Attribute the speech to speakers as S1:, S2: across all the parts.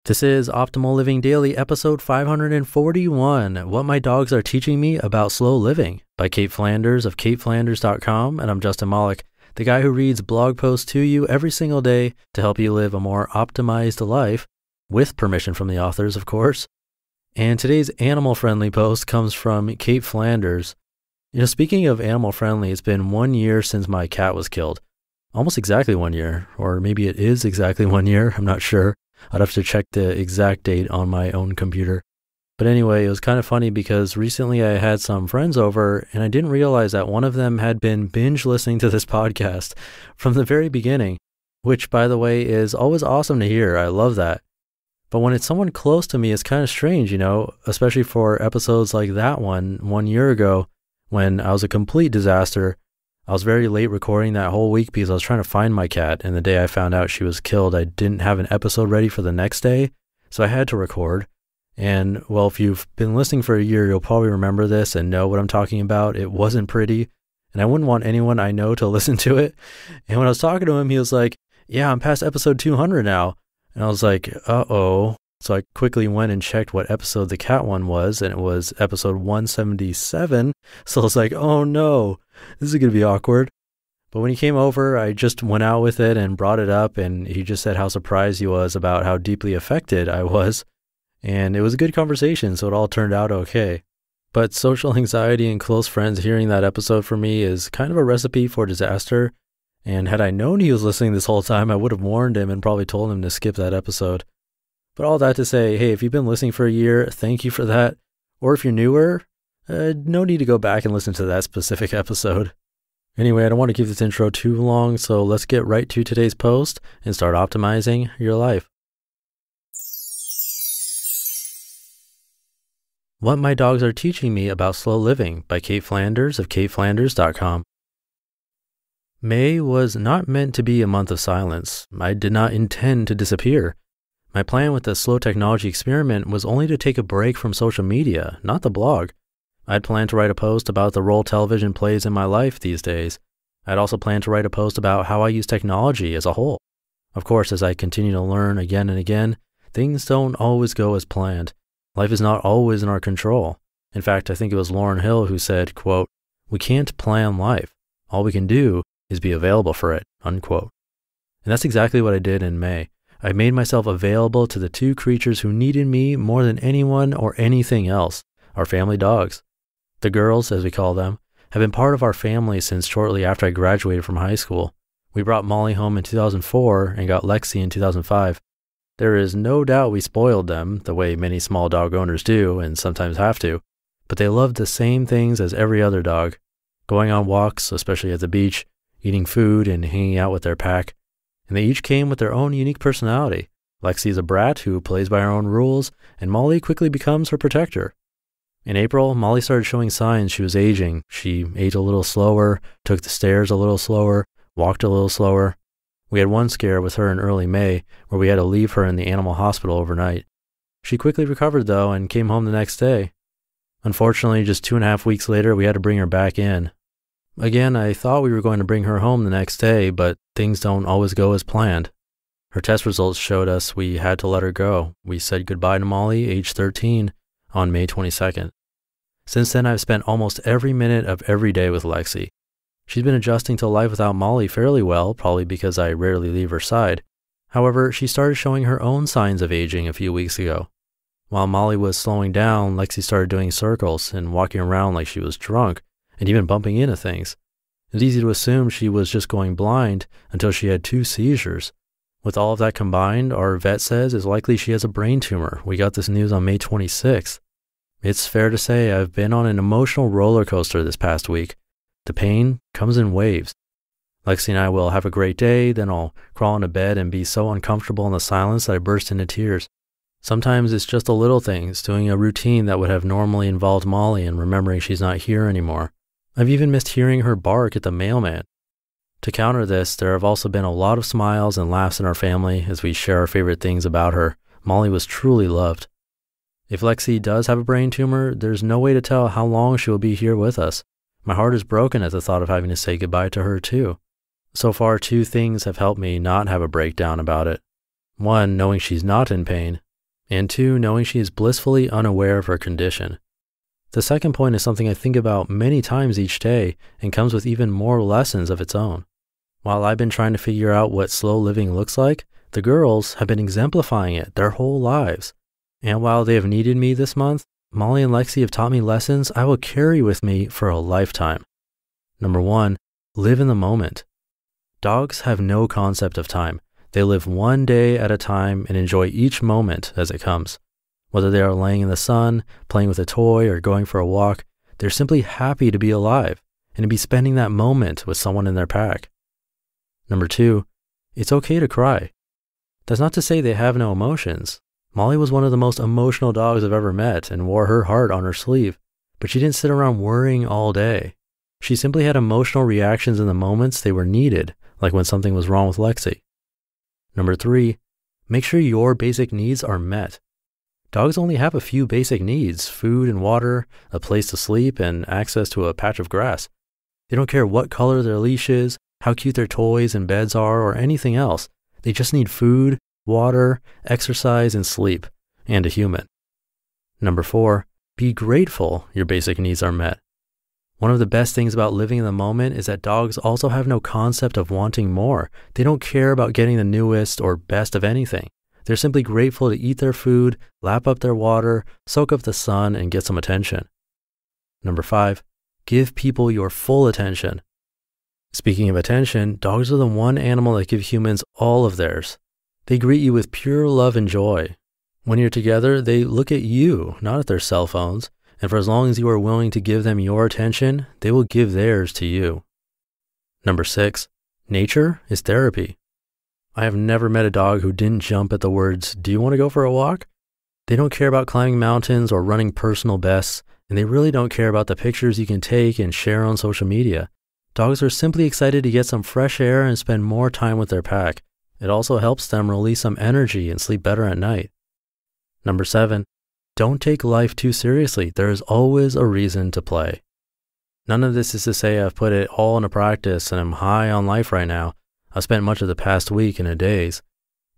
S1: This is Optimal Living Daily, episode 541, What My Dogs Are Teaching Me About Slow Living, by Cait Flanders of CaitFlanders.com, and I'm Justin Malik, the guy who reads blog posts to you every single day to help you live a more optimized life, with permission from the authors, of course. And today's animal-friendly post comes from Cait Flanders. Speaking of animal-friendly, it's been 1 year since my cat was killed. Almost exactly 1 year, or maybe it is exactly 1 year, I'm not sure. I'd have to check the exact date on my own computer. But anyway, it was kind of funny because recently I had some friends over and I didn't realize that one of them had been binge listening to this podcast from the very beginning, which, by the way, is always awesome to hear. I love that. But when it's someone close to me, it's kind of strange, especially for episodes like that one year ago when I was a complete disaster. I was very late recording that whole week because I was trying to find my cat, and the day I found out she was killed, I didn't have an episode ready for the next day, so I had to record. And, well, if you've been listening for a year, you'll probably remember this and know what I'm talking about. It wasn't pretty, and I wouldn't want anyone I know to listen to it. And when I was talking to him, he was like, yeah, I'm past episode 200 now. And I was like, uh-oh. So I quickly went and checked what episode the cat one was, and it was episode 177. So I was like, oh no, this is going to be awkward. But when he came over, I just went out with it and brought it up, and he just said how surprised he was about how deeply affected I was. And it was a good conversation, so it all turned out okay. But social anxiety and close friends hearing that episode from me is kind of a recipe for disaster. And had I known he was listening this whole time, I would have warned him and probably told him to skip that episode. But all that to say, hey, if you've been listening for a year, thank you for that. Or if you're newer, no need to go back and listen to that specific episode. Anyway, I don't want to keep this intro too long, so let's get right to today's post and start optimizing your life. What My Dogs Are Teaching Me About Slow Living, by Cait Flanders of CaitFlanders.com. May was not meant to be a month of silence. I did not intend to disappear. My plan with the slow technology experiment was only to take a break from social media, not the blog. I'd planned to write a post about the role television plays in my life these days. I'd also planned to write a post about how I use technology as a whole. Of course, as I continue to learn again and again, things don't always go as planned. Life is not always in our control. In fact, I think it was Lauryn Hill who said, quote, "We can't plan life. All we can do is be available for it," unquote. And that's exactly what I did in May. I made myself available to the two creatures who needed me more than anyone or anything else, our family dogs. The girls, as we call them, have been part of our family since shortly after I graduated from high school. We brought Molly home in 2004 and got Lexi in 2005. There is no doubt we spoiled them, the way many small dog owners do and sometimes have to, but they loved the same things as every other dog. Going on walks, especially at the beach, eating food and hanging out with their pack. And they each came with their own unique personality. Lexi is a brat who plays by her own rules, and Molly quickly becomes her protector. In April, Molly started showing signs she was aging. She ate a little slower, took the stairs a little slower, walked a little slower. We had one scare with her in early May, where we had to leave her in the animal hospital overnight. She quickly recovered, though, and came home the next day. Unfortunately, just 2.5 weeks later, we had to bring her back in. Again, I thought we were going to bring her home the next day, but things don't always go as planned. Her test results showed us we had to let her go. We said goodbye to Molly, age 13, on May 22nd. Since then, I've spent almost every minute of every day with Lexi. She's been adjusting to life without Molly fairly well, probably because I rarely leave her side. However, she started showing her own signs of aging a few weeks ago. While Molly was slowing down, Lexi started doing circles and walking around like she was drunk, and even bumping into things. It's easy to assume she was just going blind until she had 2 seizures. With all of that combined, our vet says it's likely she has a brain tumor. We got this news on May 26th. It's fair to say I've been on an emotional roller coaster this past week. The pain comes in waves. Lexi and I will have a great day, then I'll crawl into bed and be so uncomfortable in the silence that I burst into tears. Sometimes it's just the little things, doing a routine that would have normally involved Molly and remembering she's not here anymore. I've even missed hearing her bark at the mailman. To counter this, there have also been a lot of smiles and laughs in our family as we share our favorite things about her. Molly was truly loved. If Lexi does have a brain tumor, there's no way to tell how long she will be here with us. My heart is broken at the thought of having to say goodbye to her too. So far, 2 things have helped me not have a breakdown about it. 1, knowing she's not in pain, And 2, knowing she is blissfully unaware of her condition. The second point is something I think about many times each day and comes with even more lessons of its own. While I've been trying to figure out what slow living looks like, the girls have been exemplifying it their whole lives. And while they have needed me this month, Molly and Lexi have taught me lessons I will carry with me for a lifetime. Number 1, live in the moment. Dogs have no concept of time. They live one day at a time and enjoy each moment as it comes. Whether they are laying in the sun, playing with a toy, or going for a walk, they're simply happy to be alive and to be spending that moment with someone in their pack. Number 2, it's okay to cry. That's not to say they have no emotions. Molly was one of the most emotional dogs I've ever met and wore her heart on her sleeve, but she didn't sit around worrying all day. She simply had emotional reactions in the moments they were needed, like when something was wrong with Lexi. Number 3, make sure your basic needs are met. Dogs only have a few basic needs: food and water, a place to sleep, and access to a patch of grass. They don't care what color their leash is, how cute their toys and beds are, or anything else. They just need food, water, exercise, and sleep, and a human. Number 4, be grateful your basic needs are met. One of the best things about living in the moment is that dogs also have no concept of wanting more. They don't care about getting the newest or best of anything. They're simply grateful to eat their food, lap up their water, soak up the sun, and get some attention. Number 5, give people your full attention. Speaking of attention, dogs are the one animal that give humans all of theirs. They greet you with pure love and joy. When you're together, they look at you, not at their cell phones, and for as long as you are willing to give them your attention, they will give theirs to you. Number 6, nature is therapy. I have never met a dog who didn't jump at the words, "Do you want to go for a walk?" They don't care about climbing mountains or running personal bests, and they really don't care about the pictures you can take and share on social media. Dogs are simply excited to get some fresh air and spend more time with their pack. It also helps them release some energy and sleep better at night. Number 7, don't take life too seriously. There is always a reason to play. None of this is to say I've put it all into practice and I'm high on life right now. I've spent much of the past week in a daze.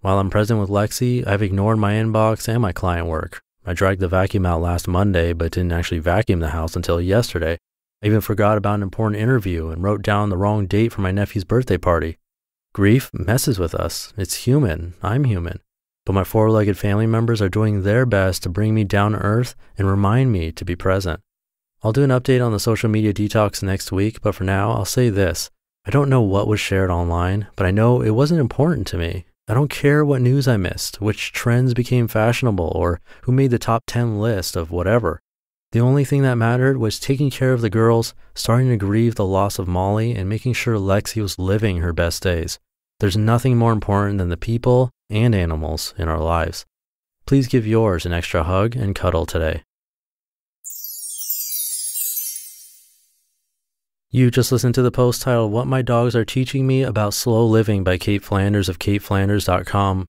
S1: While I'm present with Lexi, I've ignored my inbox and my client work. I dragged the vacuum out last Monday, but didn't actually vacuum the house until yesterday. I even forgot about an important interview and wrote down the wrong date for my nephew's birthday party. Grief messes with us. It's human. I'm human. But my four-legged family members are doing their best to bring me down to earth and remind me to be present. I'll do an update on the social media detox next week, but for now, I'll say this. I don't know what was shared online, but I know it wasn't important to me. I don't care what news I missed, which trends became fashionable, or who made the top 10 list of whatever. The only thing that mattered was taking care of the girls, starting to grieve the loss of Molly, and making sure Lexi was living her best days. There's nothing more important than the people and animals in our lives. Please give yours an extra hug and cuddle today. You just listened to the post titled "What My Dogs Are Teaching Me About Slow Living" by Cait Flanders of CaitFlanders.com.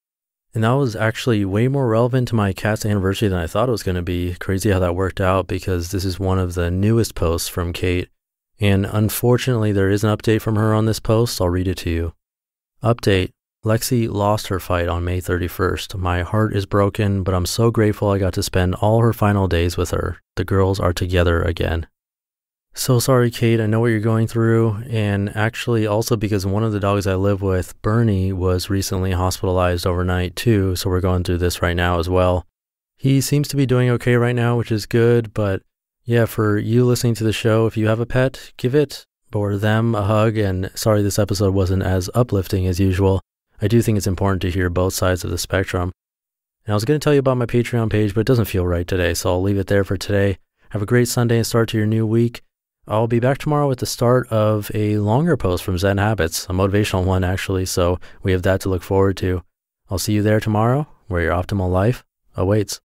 S1: And that was actually way more relevant to my cat's anniversary than I thought it was going to be. Crazy how that worked out, because this is one of the newest posts from Cait. And unfortunately, there is an update from her on this post. I'll read it to you. Update. Lexi lost her fight on May 31st. My heart is broken, but I'm so grateful I got to spend all her final days with her. The girls are together again. So sorry, Cait. I know what you're going through. And actually also because one of the dogs I live with, Bernie, was recently hospitalized overnight too. So we're going through this right now as well. He seems to be doing okay right now, which is good. But yeah, for you listening to the show, if you have a pet, give it or them a hug. And sorry this episode wasn't as uplifting as usual. I do think it's important to hear both sides of the spectrum. And I was going to tell you about my Patreon page, but it doesn't feel right today. So I'll leave it there for today. Have a great Sunday and start to your new week. I'll be back tomorrow with the start of a longer post from Zen Habits, a motivational one actually, so we have that to look forward to. I'll see you there tomorrow, where your optimal life awaits.